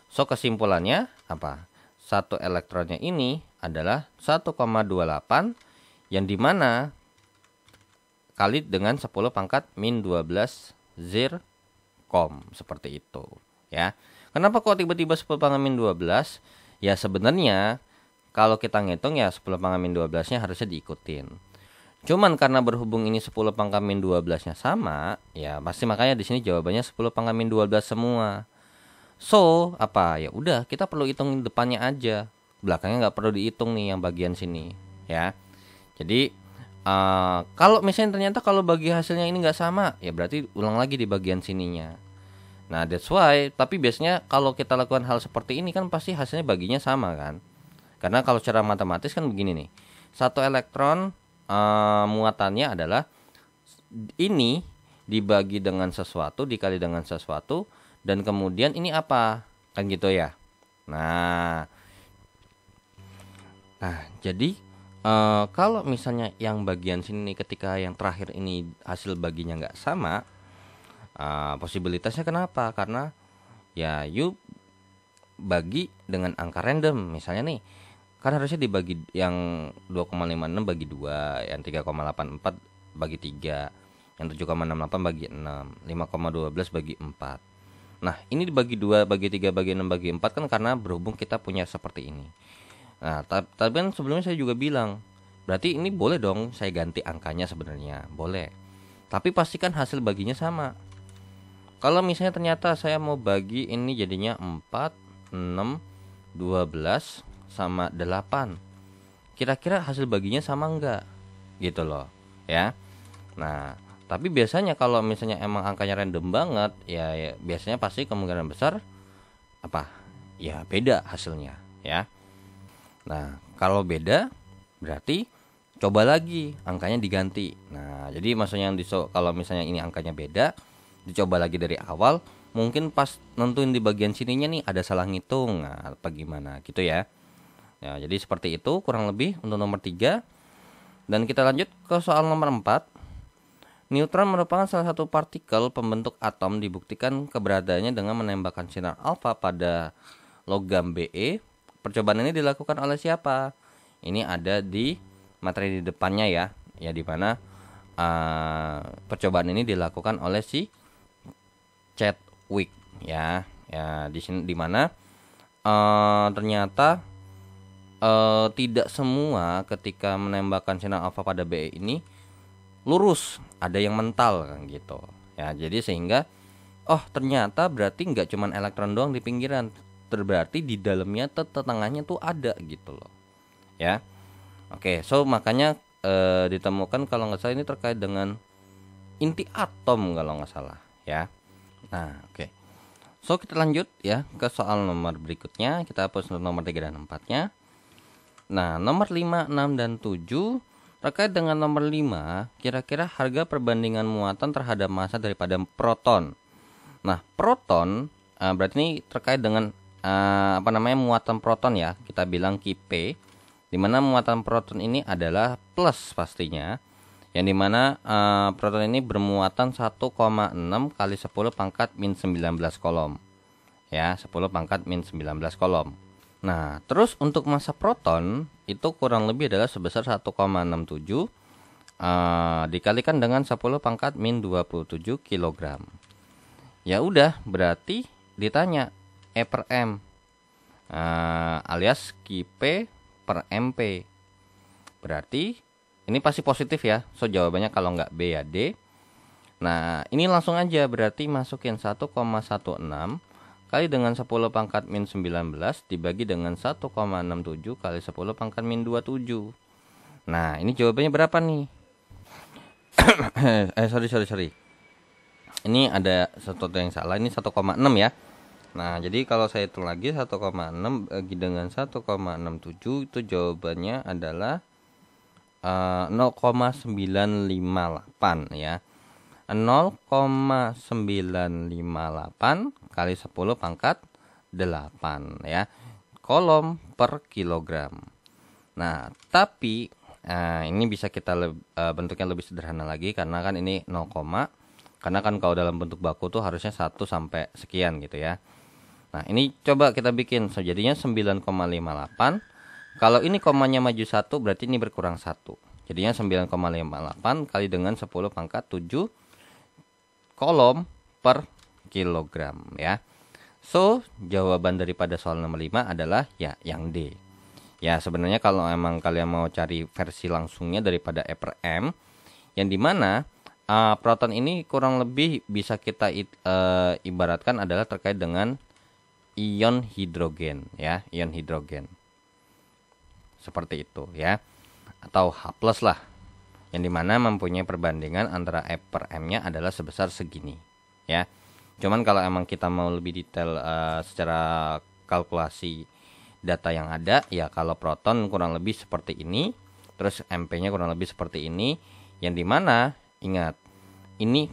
So, kesimpulannya apa? Satu elektronnya ini adalah 1,28 yang dimana kali dengan 10 pangkat min 12 zirkom. Seperti itu ya. Kenapa kok tiba-tiba 10 pangkat min 12? Ya sebenarnya kalau kita ngitung ya 10 pangkat min 12 nya harusnya diikutin. Cuman karena berhubung ini 10 pangkat min 12 nya sama, ya pasti makanya di sini jawabannya 10 pangkat min 12 semua. So, apa? Ya udah, kita perlu hitung depannya aja. Belakangnya nggak perlu dihitung nih yang bagian sini, ya. Jadi kalau misalnya ternyata kalau bagi hasilnya ini nggak sama, ya berarti ulang lagi di bagian sininya. Nah, that's why. Tapi biasanya kalau kita lakukan hal seperti ini kan pasti hasilnya baginya sama kan? Karena kalau secara matematis kan begini nih. Satu elektron muatannya adalah ini dibagi dengan sesuatu dikali dengan sesuatu dan kemudian ini apa kan gitu ya. Nah jadi kalau misalnya yang bagian sini ketika yang terakhir ini hasil baginya nggak sama, posibilitasnya kenapa? Karena ya bagi dengan angka random. Misalnya nih, kan harusnya dibagi yang 2,56 bagi 2, yang 3,84 bagi 3, yang 7,68 bagi 6, 5,12 bagi 4. Nah, ini dibagi 2, bagi 3, bagi 6, bagi 4 kan karena berhubung kita punya seperti ini. Nah, tapi kan sebelumnya saya juga bilang, berarti ini boleh dong saya ganti angkanya sebenarnya, boleh. Tapi pastikan hasil baginya sama. Kalau misalnya ternyata saya mau bagi ini jadinya 4, 6, 12 sama 8. Kira-kira hasil baginya sama enggak? Gitu loh, ya. Nah, tapi biasanya kalau misalnya emang angkanya random banget, ya biasanya pasti kemungkinan besar apa? Ya beda hasilnya, ya. Nah, kalau beda berarti coba lagi angkanya diganti. Nah, jadi maksudnya kalau misalnya ini angkanya beda, dicoba lagi dari awal, mungkin pas nentuin di bagian sininya nih ada salah ngitung, nah, apa gimana gitu ya. Ya, jadi seperti itu kurang lebih untuk nomor 3. Dan kita lanjut ke soal nomor 4. Neutron merupakan salah satu partikel pembentuk atom, dibuktikan keberadaannya dengan menembakkan sinar alfa pada logam Be. Percobaan ini dilakukan oleh siapa? Ini ada di materi di depannya ya. Ya, di mana percobaan ini dilakukan oleh si Chadwick ya. Ya, di sini di mana ternyata tidak semua ketika menembakkan sinar alfa pada Be ini lurus, ada yang mental kan gitu. Ya, jadi sehingga oh ternyata berarti nggak cuman elektron doang di pinggiran, berarti di dalamnya tetanganya tuh ada gitu loh ya. Oke, so makanya ditemukan kalau nggak salah ini terkait dengan inti atom kalau nggak salah ya. Nah oke, so kita lanjut ya ke soal nomor berikutnya. Kita hapus nomor 3 dan 4-nya. Nah nomor 5, 6, dan 7 terkait dengan nomor 5, kira-kira harga perbandingan muatan terhadap massa daripada proton. Nah, proton berarti ini terkait dengan muatan proton ya. Kita bilang Qp, di mana muatan proton ini adalah plus pastinya. Yang dimana proton ini bermuatan 1,6 kali 10 pangkat min 19 kolom. Ya, 10 pangkat min 19 kolom. Nah, terus untuk massa proton itu kurang lebih adalah sebesar 1,67 dikalikan dengan 10 pangkat min 27 kg. Ya udah, berarti ditanya E per M alias Qp per MP. Berarti ini pasti positif ya. So jawabannya kalau nggak B ya D. Nah ini langsung aja, berarti masukin 1,16 kali dengan 10 pangkat min 19 dibagi dengan 1,67 kali 10 pangkat min 27. Nah ini jawabannya berapa nih? sorry. Ini ada sesuatu yang salah, ini 1,6 ya. Nah jadi kalau saya hitung lagi 1,6 bagi dengan 1,67 itu jawabannya adalah 0,958 ya. 0,958 kali 10 pangkat 8 ya, kolom per kilogram. Nah tapi ini bisa kita bentuknya lebih sederhana lagi, karena kan ini 0, karena kan kalau dalam bentuk baku tuh harusnya 1 sampai sekian gitu ya. Nah ini coba kita bikin, so jadinya 9,58. Kalau ini komanya maju 1 berarti ini berkurang 1. Jadinya 9,58 kali dengan 10 pangkat 7 kolom per kilogram ya. So jawaban daripada soal nomor 5 adalah ya yang D. Ya sebenarnya kalau emang kalian mau cari versi langsungnya daripada E per M, yang dimana proton ini kurang lebih bisa kita ibaratkan adalah terkait dengan ion hidrogen ya, ion hidrogen. Seperti itu ya, atau H+ lah, yang dimana mempunyai perbandingan antara E per M-nya adalah sebesar segini ya. Cuman kalau emang kita mau lebih detail secara kalkulasi data yang ada ya, kalau proton kurang lebih seperti ini, terus MP-nya kurang lebih seperti ini, yang dimana ingat ini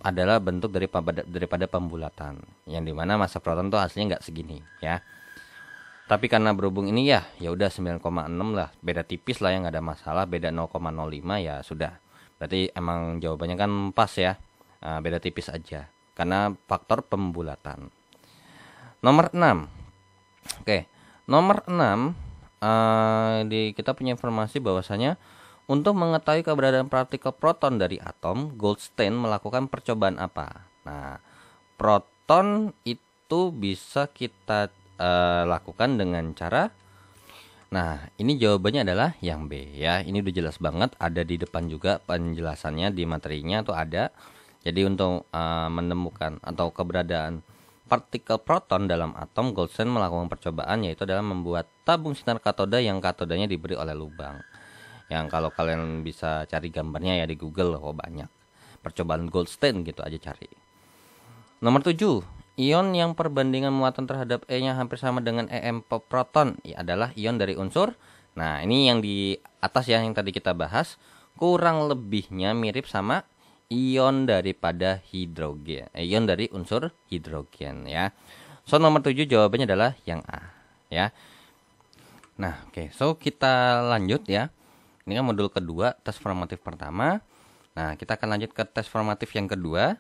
adalah bentuk daripada pembulatan, yang dimana massa proton tuh aslinya nggak segini ya. Tapi karena berhubung ini ya udah 9,6 lah, beda tipis lah yang nggak ada masalah, beda 0,05 ya sudah. Berarti emang jawabannya kan pas ya, beda tipis aja karena faktor pembulatan. Nomor 6. Oke, nomor 6 kita punya informasi bahwasanya untuk mengetahui keberadaan partikel proton dari atom, Goldstein melakukan percobaan apa? Nah, proton itu bisa kita lakukan dengan cara, nah ini jawabannya adalah yang B ya. Ini udah jelas banget, ada di depan juga penjelasannya di materinya tuh ada. Jadi untuk menemukan atau keberadaan partikel proton dalam atom, Goldstein melakukan percobaan, yaitu adalah membuat tabung sinar katoda yang katodanya diberi oleh lubang. Yang kalau kalian bisa cari gambarnya ya di Google, oh banyak. Percobaan Goldstein gitu aja cari. Nomor 7. Ion yang perbandingan muatan terhadap E-nya hampir sama dengan Em proton adalah ion dari unsur. Nah, ini yang di atas ya, yang tadi kita bahas, kurang lebihnya mirip sama ion daripada hidrogen. Ion dari unsur hidrogen ya. So nomor 7 jawabannya adalah yang A ya. Nah, oke. So kita lanjut ya. Ini kan modul kedua, tes formatif pertama. Nah, kita akan lanjut ke tes formatif yang kedua.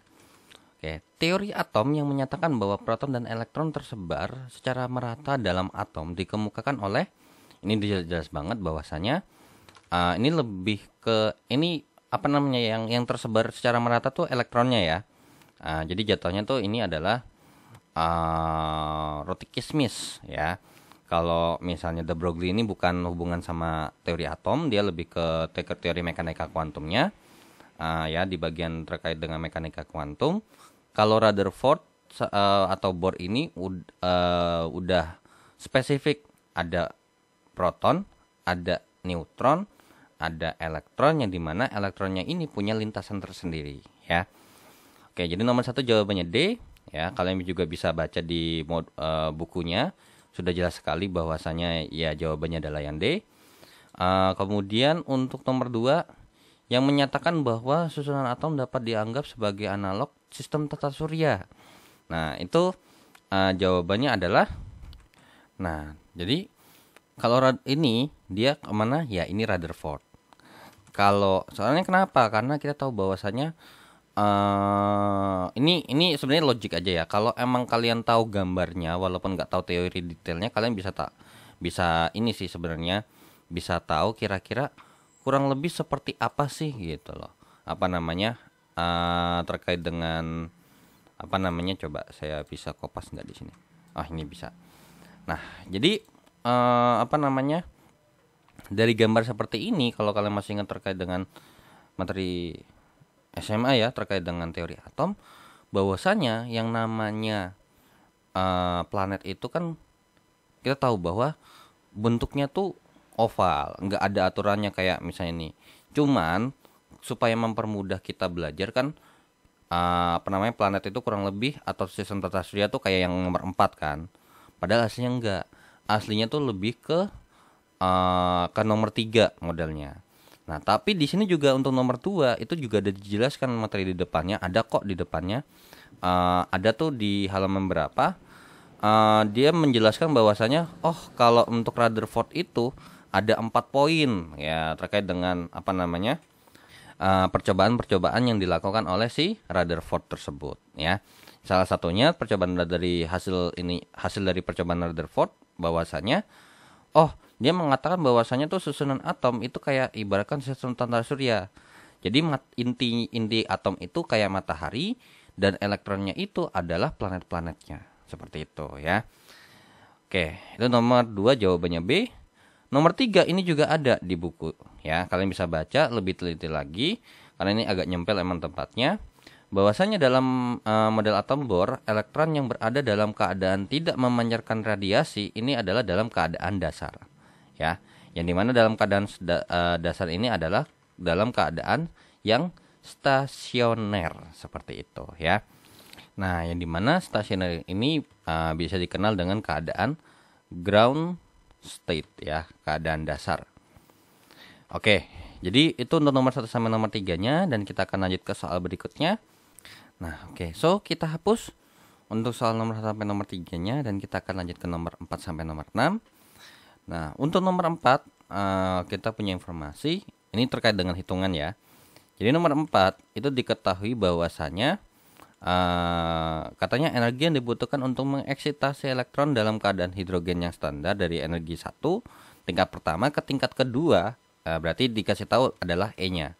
Oke, teori atom yang menyatakan bahwa proton dan elektron tersebar secara merata dalam atom dikemukakan oleh, ini jelas banget bahwasanya ini lebih ke ini apa namanya yang tersebar secara merata tuh elektronnya ya. Jadi jatuhnya tuh ini adalah Rotikismis ya. Kalau misalnya de Broglie ini bukan hubungan sama teori atom, dia lebih ke teori mekanika kuantumnya ya, di bagian terkait dengan mekanika kuantum. kalau Rutherford atau Bohr ini udah spesifik, ada proton, ada neutron, ada elektron, yang dimana elektronnya ini punya lintasan tersendiri ya. Oke, jadi nomor 1 jawabannya D ya. Kalian juga bisa baca di bukunya, sudah jelas sekali bahwasanya ya jawabannya adalah yang D. Kemudian untuk nomor 2 yang menyatakan bahwa susunan atom dapat dianggap sebagai analog sistem tata surya. Nah, itu jawabannya adalah, nah, jadi kalau ini dia kemana? Ya, ini Rutherford. Kalau soalnya kenapa? Karena kita tahu bahwasanya ini sebenarnya logik aja ya. Kalau emang kalian tahu gambarnya, walaupun nggak tahu teori detailnya, kalian bisa ini sih sebenarnya bisa tahu kira-kira kurang lebih seperti apa sih gitu loh. Apa namanya terkait dengan apa namanya? Coba saya bisa kopas nggak di sini? Oh, ini bisa. Nah, jadi apa namanya? Dari gambar seperti ini, kalau kalian masih ingat terkait dengan materi SMA ya, terkait dengan teori atom, bahwasanya yang namanya planet itu kan kita tahu bahwa bentuknya tuh oval, nggak ada aturannya kayak misalnya ini. Cuman supaya mempermudah kita belajar kan, apa namanya, planet itu kurang lebih atau sistem tata surya tuh kayak yang nomor 4 kan. Padahal aslinya enggak. Aslinya tuh lebih ke nomor 3 modelnya. Nah, tapi di sini juga untuk nomor 2 itu juga ada dijelaskan materi di depannya, ada kok di depannya. Ada tuh di halaman berapa? Dia menjelaskan bahwasanya kalau untuk Rutherford itu ada 4 poin ya terkait dengan apa namanya? Percobaan-percobaan yang dilakukan oleh si Rutherford tersebut ya. Salah satunya percobaan dari hasil dari percobaan Rutherford bahwasanya dia mengatakan bahwasanya tuh susunan atom itu kayak ibaratkan sistem tata surya. Jadi inti atom itu kayak matahari dan elektronnya itu adalah planet-planetnya. Seperti itu ya. Oke, itu nomor 2 jawabannya B. Nomor 3 ini juga ada di buku ya. Kalian bisa baca lebih teliti lagi karena ini agak nyempel emang tempatnya. Bahwasanya dalam model atom Bohr, elektron yang berada dalam keadaan tidak memancarkan radiasi ini adalah dalam keadaan dasar. Ya, yang dimana dalam keadaan dasar ini adalah dalam keadaan yang stasioner seperti itu ya. Nah, yang dimana stasioner ini bisa dikenal dengan keadaan ground state ya, keadaan dasar. Oke, jadi itu untuk nomor 1 sampai nomor 3-nya dan kita akan lanjut ke soal berikutnya. Nah, oke. So, kita hapus untuk soal nomor 1 sampai nomor 3-nya dan kita akan lanjut ke nomor 4 sampai nomor 6. Nah, untuk nomor 4 kita punya informasi ini terkait dengan hitungan ya. Jadi nomor 4 itu diketahui bahwasanya katanya energi yang dibutuhkan untuk mengeksitasi elektron dalam keadaan hidrogen yang standar dari energi 1 tingkat pertama ke tingkat kedua berarti dikasih tahu adalah E-nya.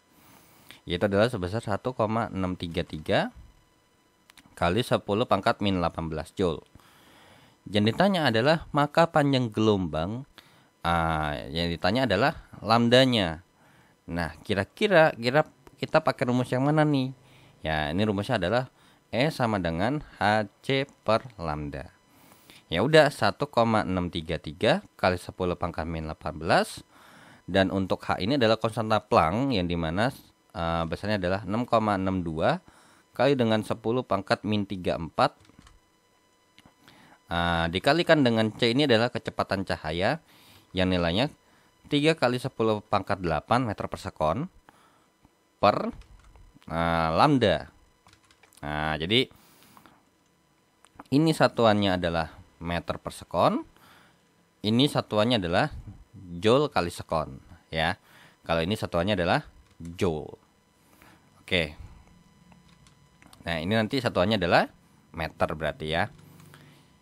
Yaitu adalah sebesar 1,633 kali 10 pangkat min 18 Joule. Yang ditanya adalah maka panjang gelombang yang ditanya adalah lambdanya. Nah, kira-kira kita pakai rumus yang mana nih? Ya, ini rumusnya adalah E sama dengan HC per lambda. Ya udah 1,633 kali 10 pangkat min 18. Dan untuk H ini adalah konstanta Planck yang dimana besarnya adalah 6,62 kali dengan 10 pangkat min 34 dikalikan dengan C ini adalah kecepatan cahaya yang nilainya 3 kali 10 pangkat 8 meter per sekon per lambda. Nah, jadi ini satuannya adalah meter per sekon. Ini satuannya adalah joule kali sekon ya. Kalau ini satuannya adalah joule. Oke. Nah, ini nanti satuannya adalah meter berarti ya.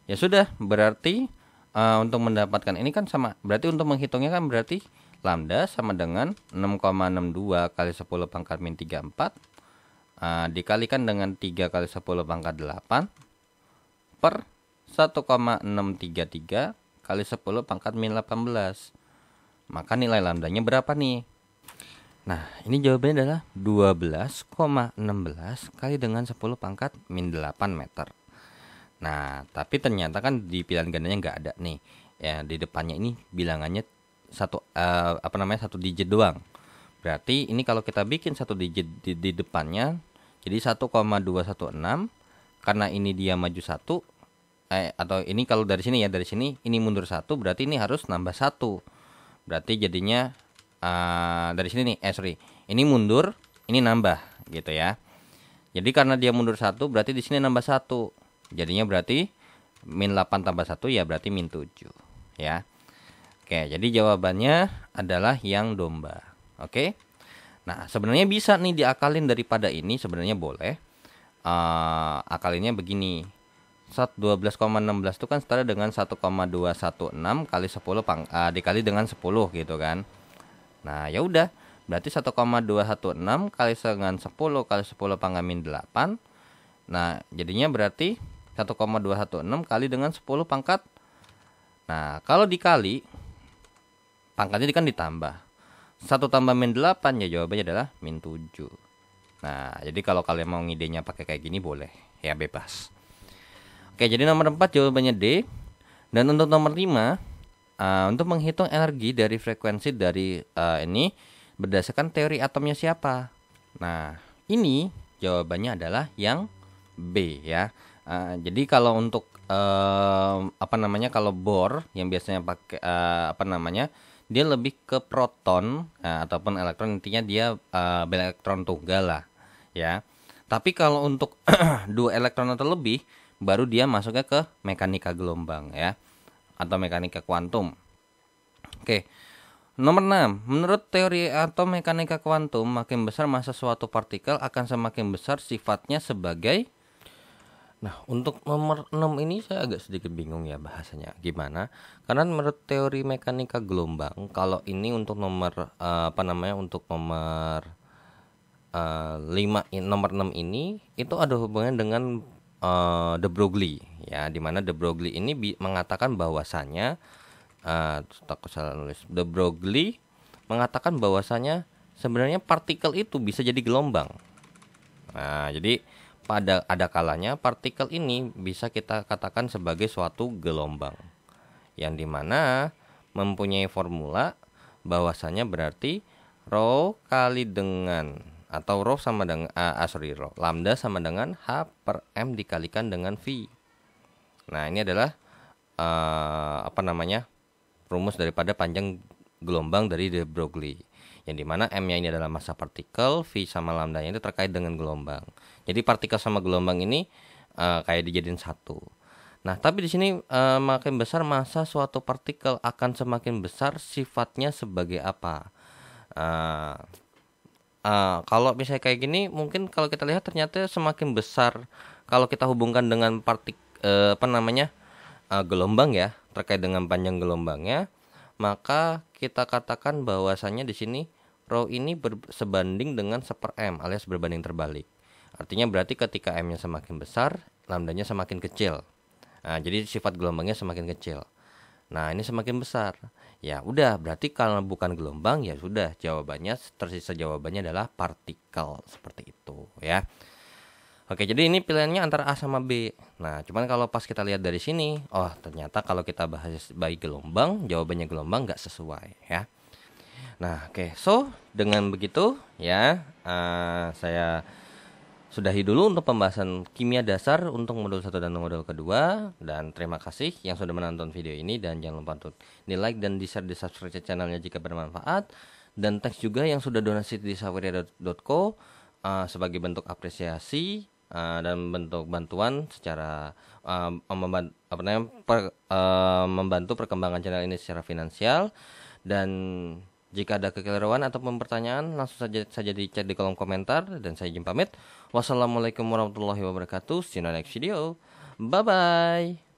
Ya sudah, berarti untuk mendapatkan ini kan sama, berarti untuk menghitungnya kan berarti lambda sama dengan 6,62 kali 10 pangkat min 34 dikalikan dengan 3 kali 10 pangkat 8 per 1,633 kali 10 pangkat min 18. Maka nilai lambdanya berapa nih? Nah, ini jawabannya adalah 12,16 kali dengan 10 pangkat min 8 meter. Nah, tapi ternyata kan di pilihan gandanya nggak ada nih. Ya, di depannya ini bilangannya satu digit doang. Berarti ini kalau kita bikin satu digit di depannya, jadi 1,216. Karena ini dia maju satu, atau ini kalau dari sini ya, dari sini ini mundur satu, berarti ini harus nambah satu. Berarti jadinya dari sini nih, ini mundur, ini nambah gitu ya. Jadi karena dia mundur satu, berarti di sini nambah satu. Jadinya berarti min 8 tambah 1 ya berarti min 7 ya. Oke, jadi jawabannya adalah yang domba. Oke. Nah, sebenarnya bisa nih diakalin daripada ini, sebenarnya boleh. Akalinnya begini. 12,16 itu kan setara dengan 1,216 kali 10 dikali dengan 10 gitu kan. Nah, ya udah, berarti 1,216 kali dengan 10 kali 10 pangkat min 8. Nah, jadinya berarti 1,216 kali dengan 10 pangkat. Nah, kalau dikali, pangkatnya kan ditambah. 1 tambah min 8 ya jawabannya adalah min 7. Nah, jadi kalau kalian mau ngidenya pakai kayak gini boleh, ya bebas. Oke, jadi nomor 4 jawabannya D. Dan untuk nomor 5, untuk menghitung energi dari frekuensi dari ini berdasarkan teori atomnya siapa? Nah, ini jawabannya adalah yang B ya. Jadi kalau untuk kalau Bohr yang biasanya pakai dia lebih ke proton ataupun elektron, intinya dia elektron tunggal lah ya. Tapi kalau untuk dua elektron atau lebih baru dia masuknya ke mekanika gelombang ya, atau mekanika kuantum. Oke. Nomor 6, menurut teori atom mekanika kuantum, makin besar massa suatu partikel akan semakin besar sifatnya sebagai. Nah, untuk nomor 6 ini saya agak sedikit bingung ya bahasanya gimana. Karena menurut teori mekanika gelombang, kalau ini untuk nomor untuk nomor 6 ini itu ada hubungan dengan de Broglie ya, dimana de Broglie ini mengatakan bahwasanya de Broglie mengatakan bahwasanya sebenarnya partikel itu bisa jadi gelombang. Nah, jadi pada ada kalanya partikel ini bisa kita katakan sebagai suatu gelombang, yang dimana mempunyai formula bahwasanya berarti rho kali dengan atau rho sama dengan lambda sama dengan H per M dikalikan dengan V. Nah, ini adalah rumus daripada panjang gelombang dari de Broglie, yang dimana M-nya ini adalah massa partikel, V sama lambda-nya itu terkait dengan gelombang. Jadi partikel sama gelombang ini kayak dijadiin satu. Nah, tapi di sini makin besar massa suatu partikel akan semakin besar sifatnya sebagai apa? Kalau misalnya kayak gini, mungkin kalau kita lihat ternyata semakin besar kalau kita hubungkan dengan gelombang ya, terkait dengan panjang gelombangnya, maka kita katakan bahwasannya di sini rho ini sebanding dengan 1/m alias berbanding terbalik. Artinya berarti ketika M-nya semakin besar, lambdanya semakin kecil. Nah, jadi sifat gelombangnya semakin kecil. Nah, ini semakin besar. Ya udah, berarti kalau bukan gelombang ya sudah, tersisa jawabannya adalah partikel, seperti itu ya. Oke, jadi ini pilihannya antara A sama B. Nah, cuman kalau pas kita lihat dari sini, oh ternyata kalau kita bahas baik gelombang, jawabannya gelombang nggak sesuai ya. Nah, oke, so dengan begitu ya, saya sudahi dulu untuk pembahasan kimia dasar untuk modul 1 dan modul kedua. Dan terima kasih yang sudah menonton video ini, dan jangan lupa untuk di like dan di share, di subscribe channelnya jika bermanfaat. Dan thanks juga yang sudah donasi di saweria.co sebagai bentuk apresiasi dan bentuk bantuan secara membantu perkembangan channel ini secara finansial. Dan jika ada kekeliruan atau pertanyaan, langsung saja di chat di kolom komentar. Dan saya izin pamit. Wassalamualaikum warahmatullahi wabarakatuh. See you in the next video. Bye bye.